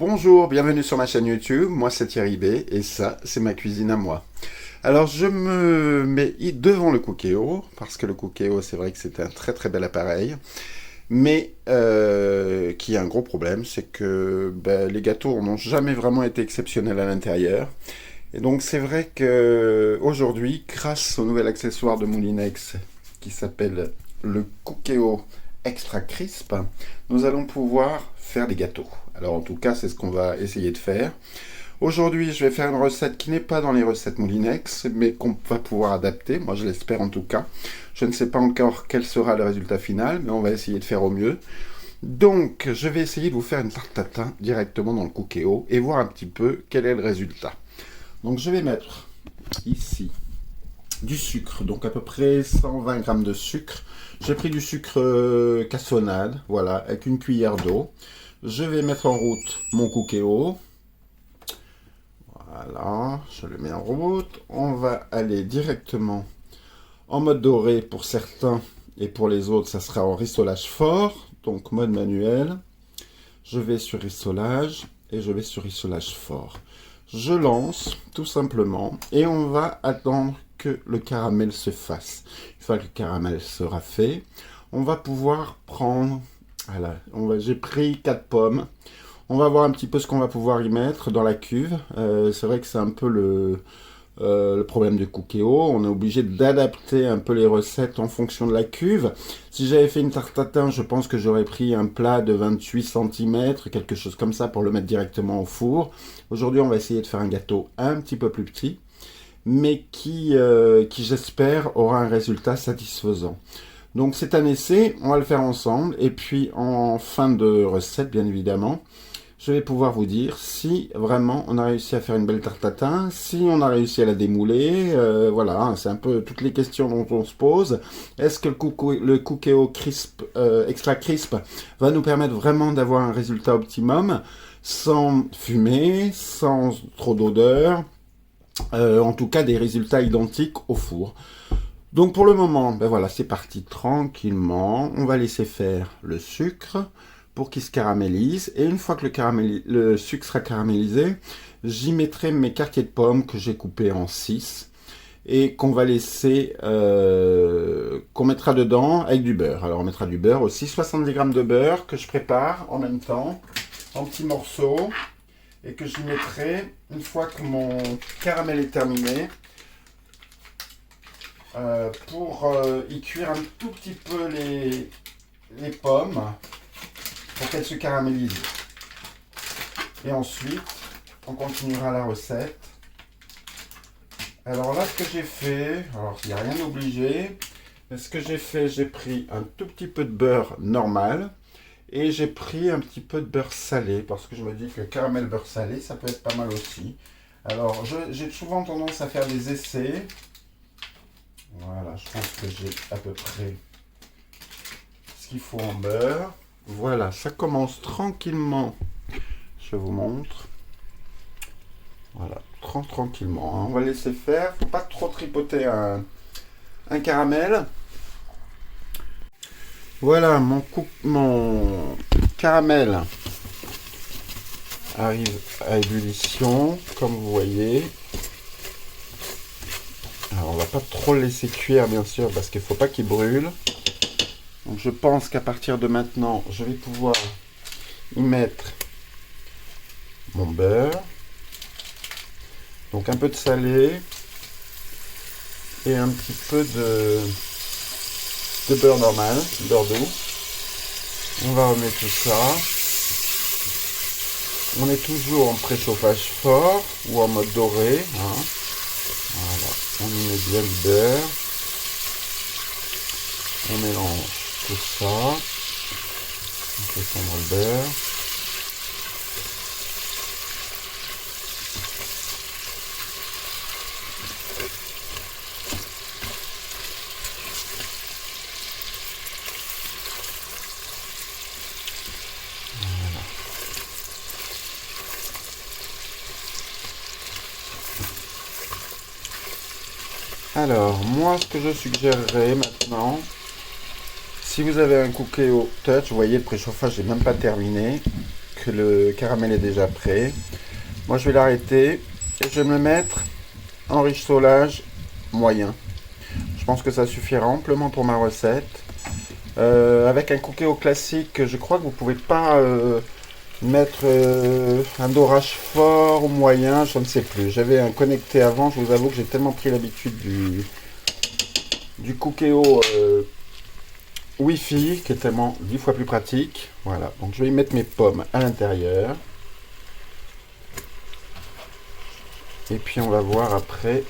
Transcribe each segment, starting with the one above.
Bonjour, bienvenue sur ma chaîne YouTube, moi c'est Thierry B et ça c'est ma cuisine à moi. Alors je me mets devant le Cookéo, parce que le Cookéo c'est vrai que c'est un très très bel appareil, mais qui a un gros problème, c'est que les gâteaux n'ont jamais vraiment été exceptionnels à l'intérieur. Et donc c'est vrai que aujourd'hui, grâce au nouvel accessoire de Moulinex qui s'appelle le Cookéo Extra Crisp, nous allons pouvoir faire des gâteaux. Alors en tout cas, c'est ce qu'on va essayer de faire. Aujourd'hui, je vais faire une recette qui n'est pas dans les recettes Moulinex, mais qu'on va pouvoir adapter, moi je l'espère en tout cas. Je ne sais pas encore quel sera le résultat final, mais on va essayer de faire au mieux. Donc, je vais essayer de vous faire une tarte tatin directement dans le Cookéo et voir un petit peu quel est le résultat. Donc je vais mettre ici du sucre, donc à peu près 120 g de sucre. J'ai pris du sucre cassonade, voilà, avec une cuillère d'eau. Je vais mettre en route mon Cookéo. Voilà, je le mets en route. On va aller directement en mode doré pour certains et pour les autres, ça sera en rissolage fort, donc mode manuel. Je vais sur rissolage et je vais sur rissolage fort. Je lance tout simplement et on va attendre que le caramel se fasse. Une fois que le caramel sera fait, on va pouvoir prendre, voilà, j'ai pris 4 pommes. On va voir un petit peu ce qu'on va pouvoir y mettre dans la cuve. C'est vrai que c'est un peu le problème de Cookéo. On est obligé d'adapter un peu les recettes en fonction de la cuve. Si j'avais fait une tarte tatin, je pense que j'aurais pris un plat de 28 cm, quelque chose comme ça, pour le mettre directement au four. Aujourd'hui, on va essayer de faire un gâteau un petit peu plus petit, mais qui j'espère, aura un résultat satisfaisant. Donc c'est un essai, on va le faire ensemble, et puis en fin de recette, bien évidemment, je vais pouvoir vous dire si vraiment on a réussi à faire une belle tarte tatin, si on a réussi à la démouler, voilà, c'est un peu toutes les questions dont on se pose. Est-ce que le Cookéo crisp, extra crisp va nous permettre vraiment d'avoir un résultat optimum, sans fumée, sans trop d'odeur, en tout cas des résultats identiques au four. Donc pour le moment, voilà, c'est parti tranquillement, on va laisser faire le sucre pour qu'il se caramélise, et une fois que le sucre sera caramélisé, j'y mettrai mes quartiers de pommes que j'ai coupés en 6 et qu'on va laisser, qu'on mettra dedans avec du beurre. Alors on mettra du beurre aussi, 70 g de beurre que je prépare en même temps, en petits morceaux, et que j'y mettrai une fois que mon caramel est terminé, pour y cuire un tout petit peu les pommes, pour qu'elle se caramélise. Et ensuite, on continuera la recette. Alors là, ce que j'ai fait, alors il n'y a rien d'obligé, mais ce que j'ai fait, j'ai pris un tout petit peu de beurre normal et j'ai pris un petit peu de beurre salé, parce que je me dis que caramel beurre salé, ça peut être pas mal aussi. Alors, j'ai souvent tendance à faire des essais. Voilà, je pense que j'ai à peu près ce qu'il faut en beurre. Voilà, ça commence tranquillement. Je vous montre. Voilà, tranquillement. Hein. On va laisser faire. Faut pas trop tripoter un caramel. Voilà, mon caramel arrive à ébullition, comme vous voyez. Alors, on va pas trop le laisser cuire, bien sûr, parce qu'il faut pas qu'il brûle. Donc je pense qu'à partir de maintenant, je vais pouvoir y mettre mon beurre. Donc un peu de salé et un petit peu de beurre normal, beurre doux. On va remettre tout ça. On est toujours en préchauffage fort ou en mode doré. Hein. Voilà, on y met bien le beurre. On mélange tout ça, on fait fondre le beurre. Voilà. Alors, moi, ce que je suggérerais maintenant, si vous avez un Cookéo Touch, vous voyez, le préchauffage n'est même pas terminé, que le caramel est déjà prêt. Moi je vais l'arrêter et je vais me le mettre en rissolage moyen. Je pense que ça suffira amplement pour ma recette. Avec un cookéo classique, je crois que vous pouvez pas mettre un dorage fort ou moyen, je ne sais plus. J'avais un connecté avant, je vous avoue que j'ai tellement pris l'habitude du cookéo Wi-Fi qui est tellement 10 fois plus pratique. Voilà, donc je vais y mettre mes pommes à l'intérieur. Et puis on va voir après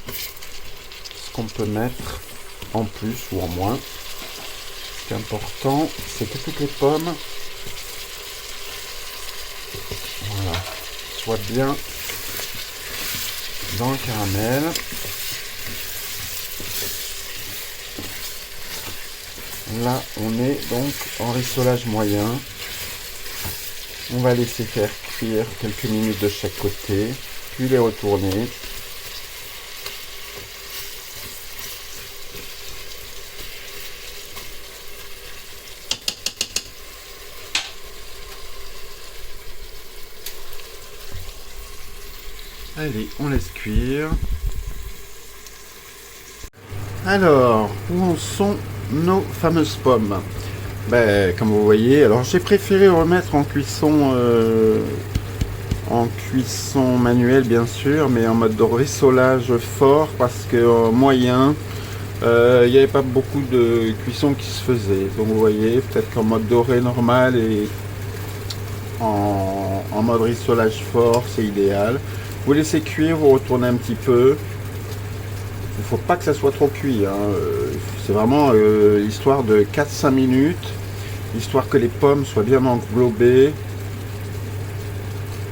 ce qu'on peut mettre en plus ou en moins. Ce qui est important, c'est que toutes les pommes soient bien dans le caramel. Là, on est donc en rissolage moyen. On va laisser faire cuire quelques minutes de chaque côté, puis les retourner. Allez, on laisse cuire. Alors, où en sont nos fameuses pommes? Ben, comme vous voyez, alors j'ai préféré remettre en cuisson manuelle bien sûr, mais en mode de rissolage fort parce que moyen, il n'y avait pas beaucoup de cuisson qui se faisait. Donc vous voyez, peut-être qu'en mode doré normal et en mode rissolage fort, c'est idéal. Vous laissez cuire, vous retournez un petit peu. Il ne faut pas que ça soit trop cuit. Hein. C'est vraiment histoire de 4-5 minutes, histoire que les pommes soient bien englobées.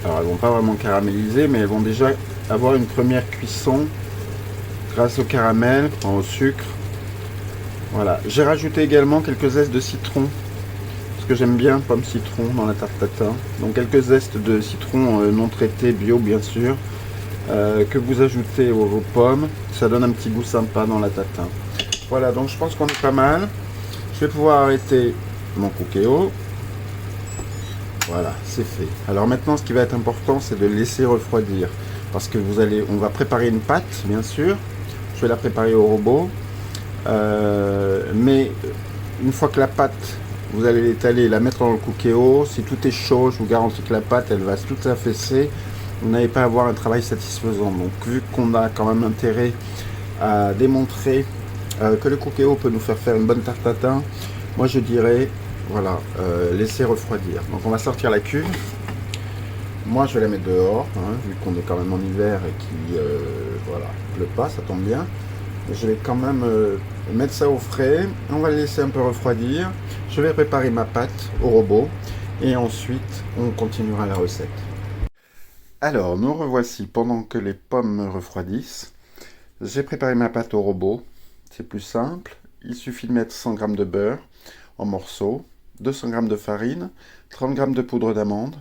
Alors elles vont pas vraiment caraméliser, mais elles vont déjà avoir une première cuisson grâce au caramel, enfin au sucre. Voilà. J'ai rajouté également quelques zestes de citron, parce que j'aime bien pomme citron dans la tarte tatin. Donc quelques zestes de citron non traités, bio bien sûr, que vous ajoutez aux pommes. Ça donne un petit goût sympa dans la tatin. Voilà, donc je pense qu'on est pas mal. Je vais pouvoir arrêter mon cookéo. Voilà, c'est fait. Alors maintenant, ce qui va être important, c'est de laisser refroidir. Parce que on va préparer une pâte, bien sûr. Je vais la préparer au robot. Mais une fois que la pâte, vous allez l'étaler, la mettre dans le cookéo. Si tout est chaud, je vous garantis que la pâte, elle va tout affaisser. Vous n'allez pas avoir un travail satisfaisant. Donc, vu qu'on a quand même intérêt à démontrer que le cookéo peut nous faire une bonne tarte tatin, moi je dirais, voilà, laisser refroidir. Donc on va sortir la cuve. Moi je vais la mettre dehors, hein, vu qu'on est quand même en hiver et qu'il voilà, pleut pas, ça tombe bien. Mais je vais quand même mettre ça au frais. On va le laisser un peu refroidir. Je vais préparer ma pâte au robot et ensuite on continuera la recette. Alors nous revoici pendant que les pommes refroidissent. J'ai préparé ma pâte au robot. C'est plus simple. Il suffit de mettre 100 g de beurre en morceaux, 200 g de farine, 30 g de poudre d'amande,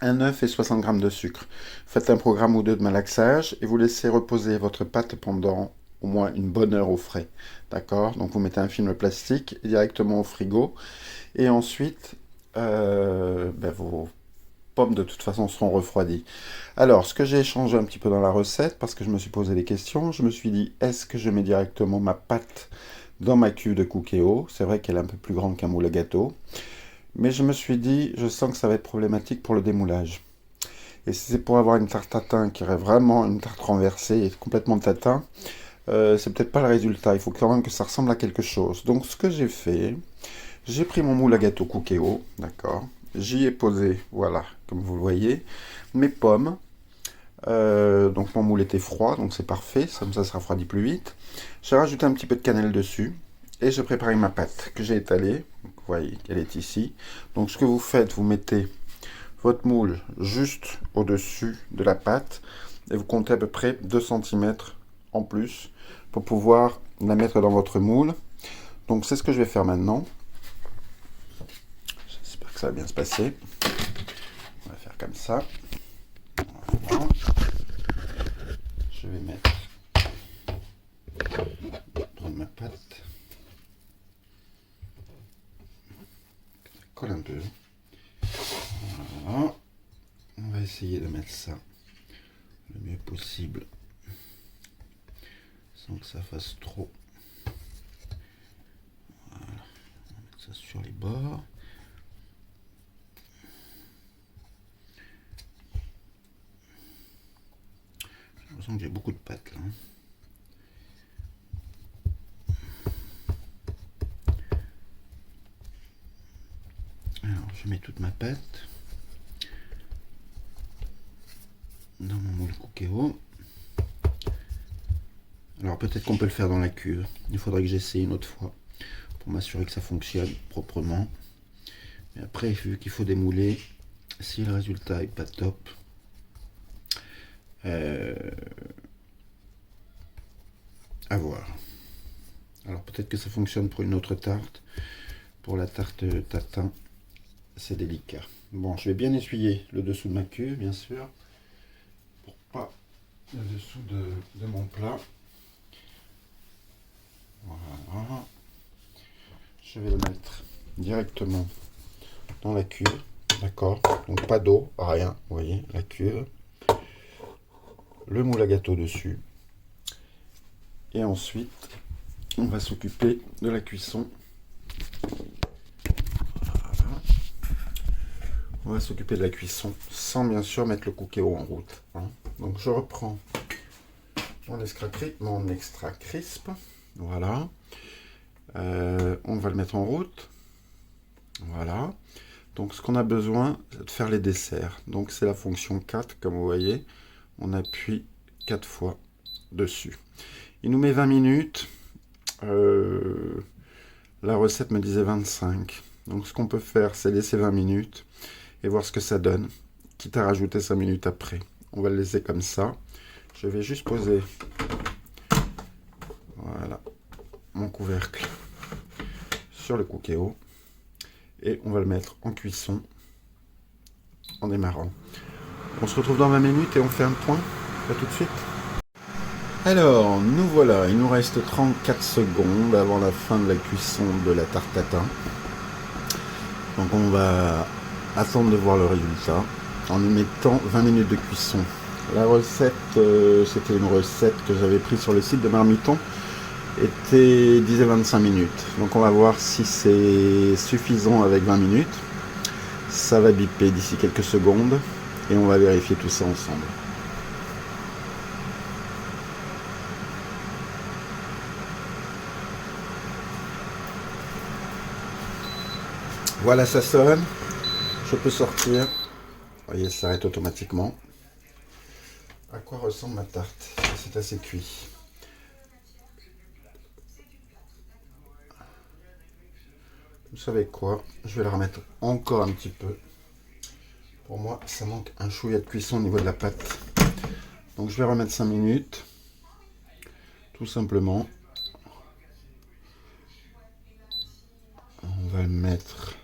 un œuf et 60 g de sucre. Faites un programme ou deux de malaxage et vous laissez reposer votre pâte pendant au moins une bonne heure au frais. D'accord? Donc vous mettez un film plastique directement au frigo et ensuite vos pommes de toute façon seront refroidies. Alors, ce que j'ai changé un petit peu dans la recette, parce que je me suis posé des questions, je me suis dit, est-ce que je mets directement ma pâte dans ma cuve de cookéo? C'est vrai qu'elle est un peu plus grande qu'un moule à gâteau. Mais je me suis dit, je sens que ça va être problématique pour le démoulage. Et si c'est pour avoir une tarte tatin qui aurait vraiment une tarte renversée et complètement tatin, c'est peut-être pas le résultat. Il faut quand même que ça ressemble à quelque chose. Donc, ce que j'ai fait, j'ai pris mon moule à gâteau cookéo, d'accord? J'y ai posé, voilà, comme vous le voyez, mes pommes. Donc mon moule était froid, donc c'est parfait, comme ça refroidit plus vite. J'ai rajouté un petit peu de cannelle dessus et j'ai préparé ma pâte que j'ai étalée. Donc, vous voyez qu'elle est ici. Donc ce que vous faites, vous mettez votre moule juste au-dessus de la pâte et vous comptez à peu près 2 cm en plus pour pouvoir la mettre dans votre moule. Donc c'est ce que je vais faire maintenant. J'espère que ça va bien se passer. On va faire comme ça. Voilà. Je vais mettre dans ma pâte. Ça colle un peu. essayer de mettre ça le mieux possible sans que ça fasse trop. Voilà, on va mettre ça sur les bords. J'ai l'impression que j'ai beaucoup de pâte là. Alors je mets toute ma pâte dans mon moule Cookéo. Alors peut-être qu'on peut le faire dans la cuve. Il faudrait que j'essaye une autre fois pour m'assurer que ça fonctionne proprement. Mais après, vu qu'il faut démouler, si le résultat est pas top, à voir. Alors peut-être que ça fonctionne pour une autre tarte. Pour la tarte tatin, c'est délicat. Bon, je vais bien essuyer le dessous de ma cuve, bien sûr, pour pas le dessous de mon plat. Voilà. Je vais le mettre directement dans la cuve, d'accord? Donc pas d'eau, rien, vous voyez, la cuve. Le moule à gâteau dessus. Et ensuite, on va s'occuper de la cuisson. Voilà. On va s'occuper de la cuisson sans bien sûr mettre le Cookéo en route. Hein. Donc je reprends mon extra crisp. Voilà. On va le mettre en route. Voilà. Donc ce qu'on a besoin, c'est de faire les desserts. Donc c'est la fonction 4, comme vous voyez. On appuie 4 fois dessus. Il nous met 20 minutes. La recette me disait 25. Donc ce qu'on peut faire, c'est laisser 20 minutes et voir ce que ça donne, quitte à rajouter 5 minutes après. On va le laisser comme ça. Je vais juste poser, voilà, mon couvercle sur le Cookéo et on va le mettre en cuisson en démarrant. On se retrouve dans 20 minutes et on fait un point. À tout de suite. Alors, nous voilà, il nous reste 34 secondes avant la fin de la cuisson de la tarte tatin. Donc on va attendre de voir le résultat en y mettant 20 minutes de cuisson. La recette, c'était une recette que j'avais prise sur le site de Marmiton, disait 25 minutes. Donc on va voir si c'est suffisant avec 20 minutes. Ça va biper d'ici quelques secondes et on va vérifier tout ça ensemble. Voilà, ça sonne. Je peux sortir. Vous voyez, ça s'arrête automatiquement. À quoi ressemble ma tarte? C'est assez cuit. Vous savez quoi? Je vais la remettre encore un petit peu. Pour moi, ça manque un chouïa de cuisson au niveau de la pâte. Donc je vais remettre 5 minutes. Tout simplement. On va le mettre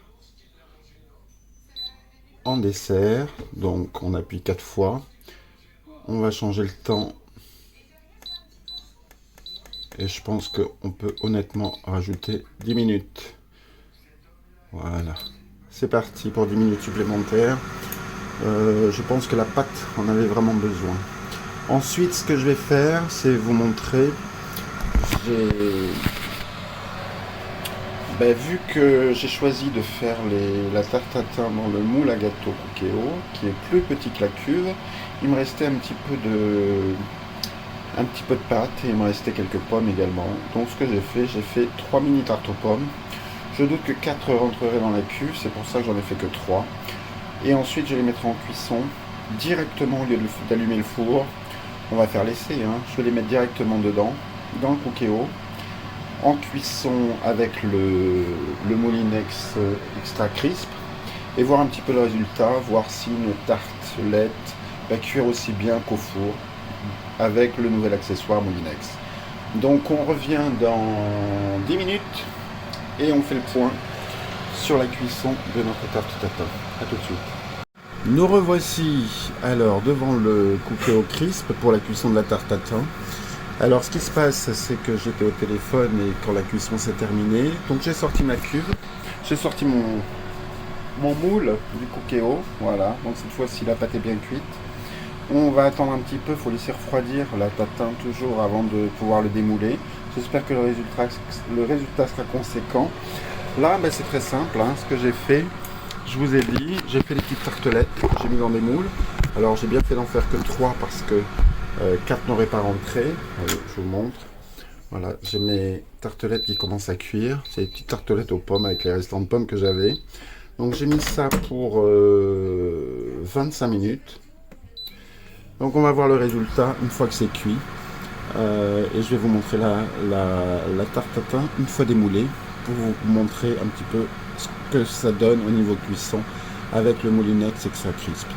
en dessert, donc on appuie 4 fois, on va changer le temps et je pense qu'on peut honnêtement rajouter 10 minutes. Voilà, c'est parti pour 10 minutes supplémentaires. Je pense que la pâte en avait vraiment besoin. Ensuite, ce que je vais faire, c'est vous montrer, vu que j'ai choisi de faire la tarte tatin dans le moule à gâteau Cookéo, qui est plus petit que la cuve, il me restait un petit peu de pâte et il me restait quelques pommes également. Donc ce que j'ai fait 3 mini tartes aux pommes. Je doute que 4 rentreraient dans la cuve, c'est pour ça que j'en ai fait que 3. Et ensuite je les mettrai en cuisson directement au lieu d'allumer le four. On va faire l'essai, hein. Je vais les mettre directement dedans, dans le Cookéo, en cuisson avec le Moulinex extra crisp et voir un petit peu le résultat, voir si nos tartelettes va cuire aussi bien qu'au four avec le nouvel accessoire Moulinex. Donc on revient dans 10 minutes et on fait le point sur la cuisson de notre tarte tatin. A tout de suite. Nous revoici alors devant le Cookéo crisp pour la cuisson de la tarte tatin. Alors ce qui se passe, c'est que j'étais au téléphone et quand la cuisson s'est terminée, donc j'ai sorti ma cuve, j'ai sorti mon moule du Cookéo. Voilà, donc cette fois-ci la pâte est bien cuite. On va attendre un petit peu, il faut laisser refroidir la tatin toujours avant de pouvoir le démouler. J'espère que le résultat sera conséquent. Là, ben, c'est très simple, hein, ce que j'ai fait. Je vous ai dit, j'ai fait des petites tartelettes que j'ai mis dans des moules. Alors j'ai bien fait d'en faire que 3 parce que 4 n'auraient pas rentré. Allez, je vous montre. Voilà, j'ai mes tartelettes qui commencent à cuire. C'est des petites tartelettes aux pommes avec les restants de pommes que j'avais. Donc j'ai mis ça pour 25 minutes. Donc on va voir le résultat une fois que c'est cuit. Et je vais vous montrer la tarte tatin une fois démoulée pour vous montrer un petit peu ce que ça donne au niveau cuisson avec le Moulinex Extra Crisp.